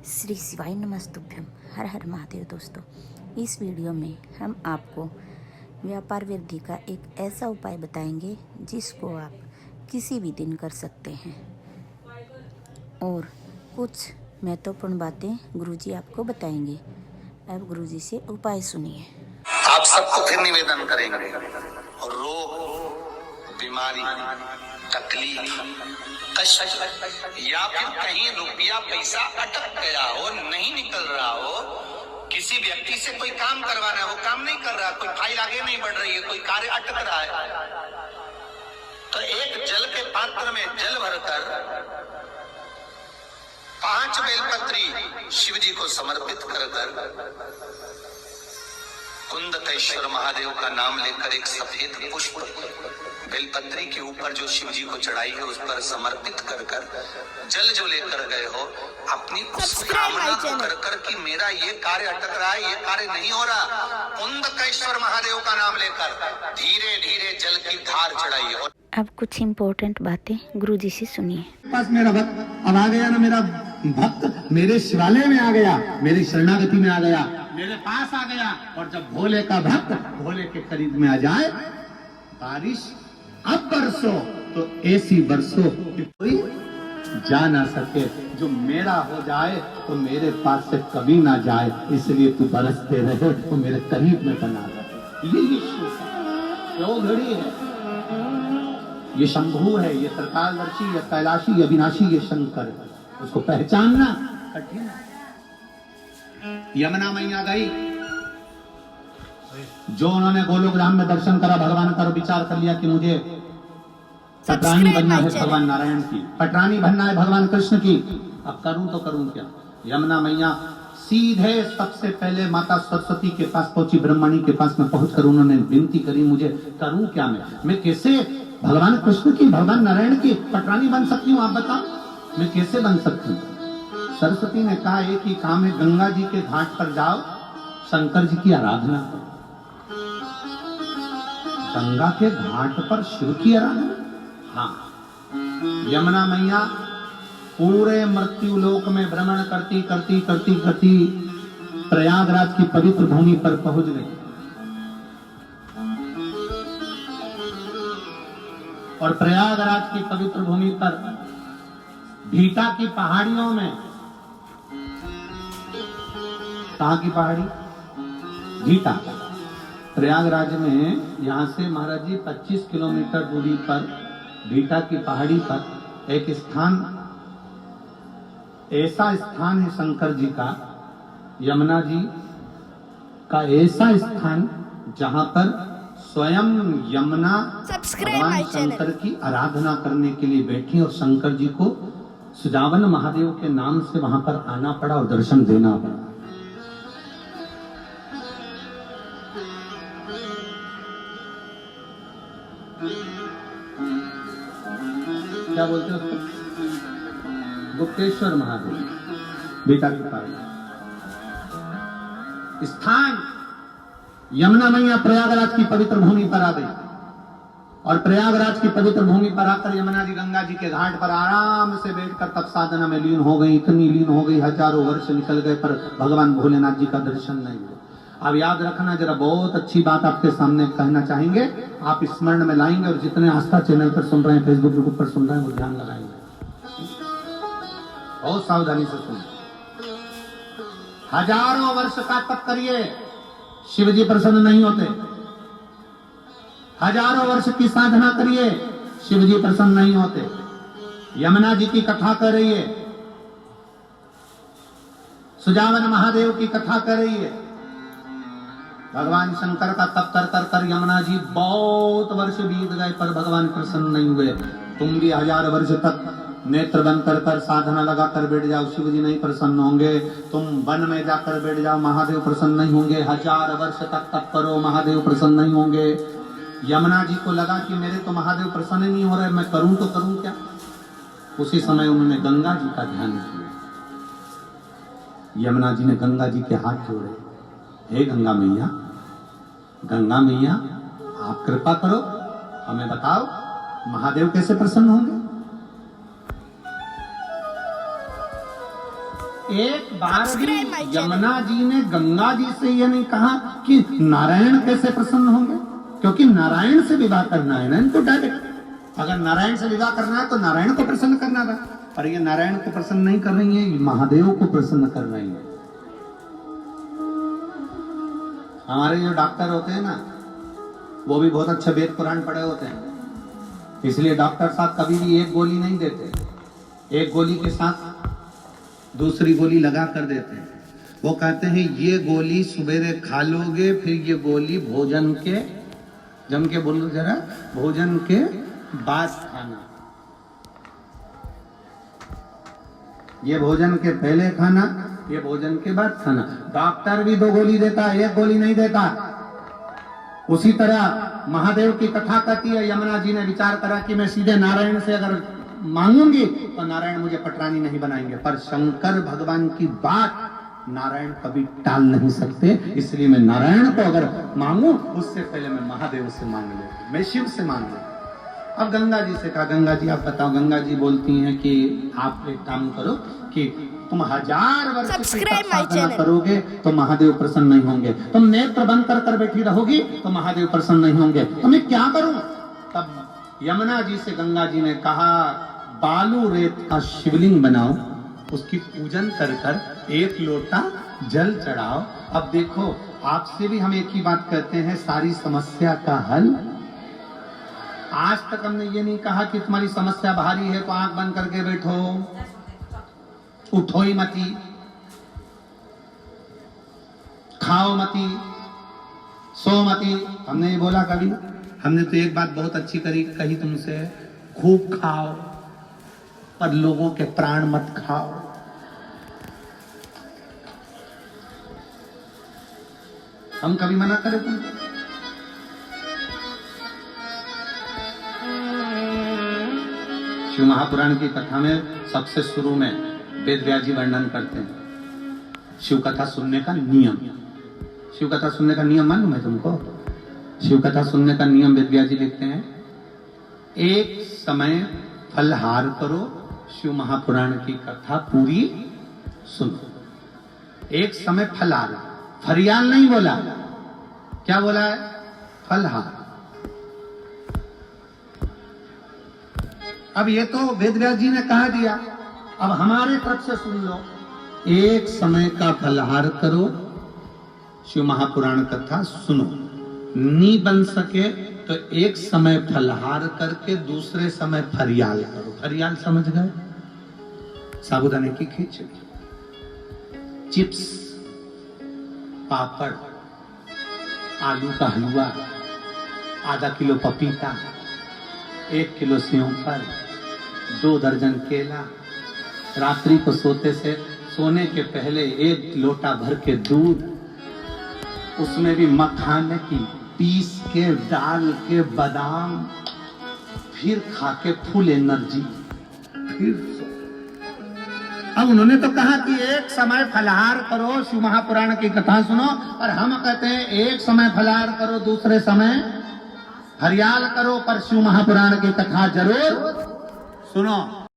श्री शिवाय नमस्तुभ्यम। हर हर महादेव। दोस्तों, इस वीडियो में हम आपको व्यापार वृद्धि का एक ऐसा उपाय बताएंगे जिसको आप किसी भी दिन कर सकते हैं और कुछ महत्वपूर्ण बातें गुरुजी आपको बताएंगे। अब गुरुजी से उपाय सुनिए। आप सबको फिर निवेदन करेंगे, रोग, बीमारी, तकलीफ, कष्ट या फिर कहीं रुपया पैसा अटक गया हो, नहीं निकल रहा हो, किसी व्यक्ति से कोई काम करवाना है, वो काम नहीं कर रहा, कोई फाइल आगे नहीं बढ़ रही है, कोई कार्य अटक रहा है, तो एक जल के पात्र में जल भरकर 5 बेलपत्री शिव जी को समर्पित कर कुंदकेश्वर महादेव का नाम लेकर एक सफेद पुष्प बेलपत्री के ऊपर जो शिव जी को चढ़ाई है उस पर समर्पित कर जल जो लेकर गए हो, अपनी उस कामना को कर कि मेरा ये कार्य अटक रहा है, ये कार्य नहीं हो रहा, कुंदकेश्वर महादेव का नाम लेकर धीरे धीरे जल की धार चढ़ाई। और अब कुछ इम्पोर्टेंट बातें गुरुजी से सुनिए। पास मेरा भक्त अब आ गया ना, मेरा भक्त मेरे शिवालय में आ गया, मेरी शरणागति में आ गया, मेरे पास आ गया। और जब भोले का भक्त भोले के करीब में आ जाए, बारिश अब बरसो तो ऐसी बरसो कि कोई जा ना सके, जो मेरा हो जाए तो मेरे पास से कभी ना जाए, इसलिए तू बरसते रहे तो मेरे करीब में बना रहे। ये क्यों घड़ी है, ये शंभु है, ये त्रिकालदर्शी, ये कैलाशी, ये अविनाशी, ये शंकर। उसको पहचानना कठिन है। यमुना मैया गई, जो उन्होंने गोलोकधाम में दर्शन करा, भगवान का विचार कर लिया कि मुझे पटरानी बनना है भगवान नारायण की, पटरानी बनना है भगवान कृष्ण की, अब करूं तो करूं क्या। यमुना मैया सीधे सबसे पहले माता सरस्वती के पास पहुंची, ब्रह्मणी के पास में पहुंचकर उन्होंने विनती करी, मुझे करूं क्या, मैं कैसे भगवान कृष्ण की, भगवान नारायण की पटरानी बन सकती हूँ, आप बताओ मैं कैसे बन सकती हूँ। सरस्वती ने कहा एक ही काम है, गंगा जी के घाट पर जाओ, शंकर जी की आराधना करो। गंगा के घाट पर शिव की आराधना। हाँ, यमुना मैया पूरे मृत्यु लोक में भ्रमण करती करती करती करती प्रयागराज की पवित्र भूमि पर पहुंच गई। और प्रयागराज की पवित्र भूमि पर भीटा की पहाड़ियों में, कहाँ की पहाड़ी, भीटा, प्रयागराज में, यहां से महाराज जी 25 किलोमीटर दूरी पर भीटा की पहाड़ी पर एक स्थान, ऐसा स्थान है शंकर जी का, यमुना जी का ऐसा स्थान जहां पर स्वयं यमुना भगवान शंकर की आराधना करने के लिए बैठी और शंकर जी को सुजावन महादेव के नाम से वहां पर आना पड़ा और दर्शन देना पड़ा। क्या बोलते हैं उसको, गुप्तेश्वर महादेव, बेटा की पारी स्थान। यमुना मैया प्रयागराज की पवित्र भूमि पर आ गई और प्रयागराज की पवित्र भूमि पर आकर यमुना जी गंगा जी के घाट पर आराम से बैठकर तप साधना में लीन हो गई। इतनी लीन हो गई, हजारों वर्ष निकल गए पर भगवान भोलेनाथ जी का दर्शन नहीं हुआ। अब याद रखना, जरा बहुत अच्छी बात आपके सामने कहना चाहेंगे, आप स्मरण में लाएंगे और जितने आस्था चैनल पर सुन रहे हैं, फेसबुक ग्रुप पर सुन रहे हैं, वो ध्यान लगाएंगे, बहुत सावधानी से सुनिए। हजारों वर्ष का तप करिए, शिव जी प्रसन्न नहीं होते। हजारों वर्ष की साधना करिए, शिव जी प्रसन्न नहीं होते। यमुना जी की कथा कर रही है, सुजावन महादेव की कथा कर रही है, भगवान शंकर का तप कर कर कर यमुना जी बहुत वर्ष बीत गए पर भगवान प्रसन्न नहीं हुए। तुम भी 1000 वर्ष तक नेत्र बंद कर कर साधना लगा कर बैठ जाओ, शिव जी नहीं प्रसन्न होंगे। तुम वन में जाकर बैठ जाओ, महादेव प्रसन्न नहीं होंगे। 1000 वर्ष तक तप करो, महादेव प्रसन्न नहीं होंगे। यमुना जी को लगा कि मेरे तो महादेव प्रसन्न नहीं हो रहे, मैं करूं तो करूं क्या। उसी समय उन्होंने गंगा जी का ध्यान किया। यमुना जी ने गंगा जी के हाथ जोड़े, हे गंगा मैया, गंगा मैया आप कृपा करो, हमें बताओ महादेव कैसे प्रसन्न होंगे। एक बार भी यमुना जी ने गंगा जी से ये नहीं कहा कि नारायण कैसे प्रसन्न होंगे, क्योंकि नारायण से विवाह करना है ना इनको डायरेक्ट। अगर नारायण से विवाह करना है तो नारायण को प्रसन्न करना था, पर ये नारायण को प्रसन्न नहीं कर रही है, महादेव को प्रसन्न कर रही है। हमारे जो डॉक्टर होते हैं ना, वो भी बहुत अच्छा वेद पुराण पढ़े होते हैं, इसलिए डॉक्टर साहब कभी भी एक गोली नहीं देते, एक गोली के साथ दूसरी गोली लगा कर देते हैं। वो कहते हैं ये गोली सवेरे खा लोगे, फिर ये गोली भोजन के, जम के बोलो जरा, भोजन के बाद खाना। ये भोजन के पहले खाना, ये भोजन के बाद खाना। डॉक्टर भी 2 गोली देता है, 1 गोली नहीं देता। उसी तरह महादेव की कथा कहती है, यमुना जी ने विचार करा कि मैं सीधे नारायण से अगर मांगूंगी तो नारायण मुझे पटरानी नहीं बनाएंगे, पर शंकर भगवान की बात नारायण कभी टाल नहीं सकते, इसलिए मैं नारायण को अगर मांगू उससे पहले मैं महादेव से मांग लेती, मैं शिव से मांग लेती। अब गंगा जी से कहा, गंगा जी आप बताओ। गंगा जी बोलती हैं कि आप एक काम करो कि तुम 1000 वर्ष की तपस्या करोगे तो महादेव प्रसन्न नहीं होंगे, तुम नेत्र बंद कर कर बैठी रहोगी तो महादेव प्रसन्न नहीं होंगे, तो मैं क्या करूं? तब यमुना जी से गंगा जी ने कहा, बालू रेत का शिवलिंग बनाओ, उसकी पूजन कर कर 1 लोटा जल चढ़ाओ। अब देखो, आपसे भी हम एक ही बात कहते हैं, सारी समस्या का हल। आज तक हमने ये नहीं कहा कि तुम्हारी समस्या भारी है तो आंख बंद करके बैठो, उठो ही मती, खाओ मती, सो मती। हमने ये बोला कभी? हमने तो एक बात बहुत अच्छी कही तुमसे, खूब खाओ पर लोगों के प्राण मत खाओ। हम कभी मना करें तुमको? शिव महापुराण की कथा में सबसे शुरू में वेद व्यास जी वर्णन करते हैं शिव कथा सुनने का नियम। शिव कथा सुनने का नियम मालूम है तुमको? शिव कथा सुनने का नियम वेद व्यास जी लिखते हैं, एक समय फलहार करो, शिव महापुराण की कथा पूरी सुनो। एक समय फलहार, फरियाल नहीं बोला, क्या बोला है? फलहार। अब ये तो वेद व्यास जी ने कहा दिया, अब हमारे तरफ से सुन लो, एक समय का फलहार करो, शिव महापुराण कथा सुनो। नहीं बन सके तो एक समय फलहार करके दूसरे समय फरियाल करो। फरियाल समझ गए? साबूदाने की खिचड़ी, चिप्स, पापड़, आलू का हलवा, आधा किलो पपीता, 1 किलो सेवफल, 2 दर्जन केला, रात्रि को सोने के पहले 1 लोटा भर के दूध, उसमें भी मखाने की पीस के डाल के बादाम, फिर खा के फुल एनर्जी, फिर सो। अब उन्होंने तो कहा कि एक समय फलहार करो, शिव महापुराण की कथा सुनो, और हम कहते हैं एक समय फलहार करो, दूसरे समय हरियाल करो, पर शिव महापुराण की कथा जरूर सुनो।